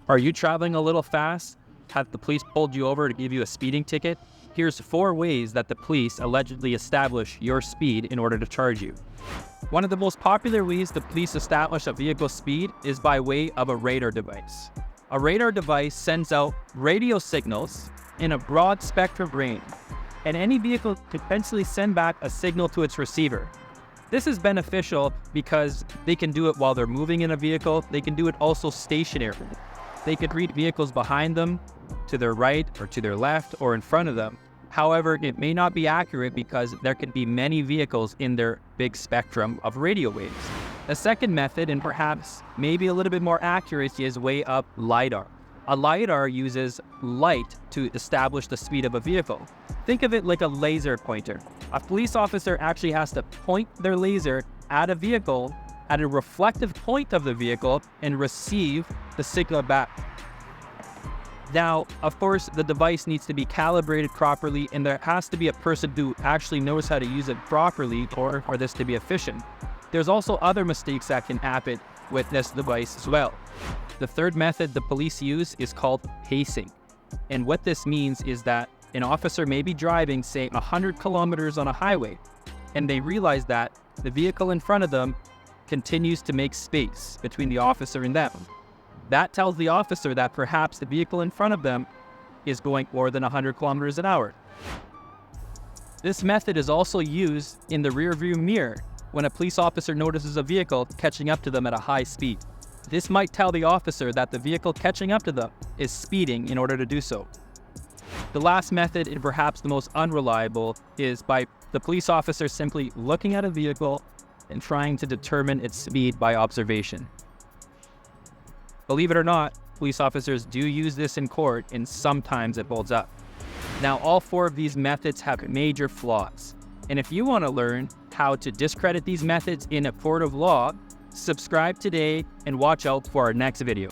Are you traveling a little fast? Have the police pulled you over to give you a speeding ticket? Here's 4 ways that the police allegedly establish your speed in order to charge you. One of the most popular ways the police establish a vehicle's speed is by way of a radar device. A radar device sends out radio signals in a broad spectrum range, and any vehicle can potentially send back a signal to its receiver. This is beneficial because they can do it while they're moving in a vehicle. They can do it also stationary. They could read vehicles behind them, to their right or to their left or in front of them. However, it may not be accurate because there could be many vehicles in their big spectrum of radio waves. The second method, and perhaps maybe a little bit more accurate, is way of LIDAR. A LIDAR uses light to establish the speed of a vehicle. Think of it like a laser pointer. A police officer actually has to point their laser at a vehicle at a reflective point of the vehicle and receive the signal back. Now, of course, the device needs to be calibrated properly, and there has to be a person who actually knows how to use it properly for this to be efficient. There's also other mistakes that can happen with this device as well. The third method the police use is called pacing. And what this means is that an officer may be driving, say, 100 kilometers on a highway, and they realize that the vehicle in front of them continues to make space between the officer and them. That tells the officer that perhaps the vehicle in front of them is going more than 100 kilometers an hour. This method is also used in the rearview mirror when a police officer notices a vehicle catching up to them at a high speed. This might tell the officer that the vehicle catching up to them is speeding in order to do so. The last method, and perhaps the most unreliable, is by the police officer simply looking at a vehicle and trying to determine its speed by observation. Believe it or not, police officers do use this in court, and sometimes it holds up. Now, all 4 of these methods have major flaws. And if you want to learn how to discredit these methods in a court of law, subscribe today and watch out for our next video.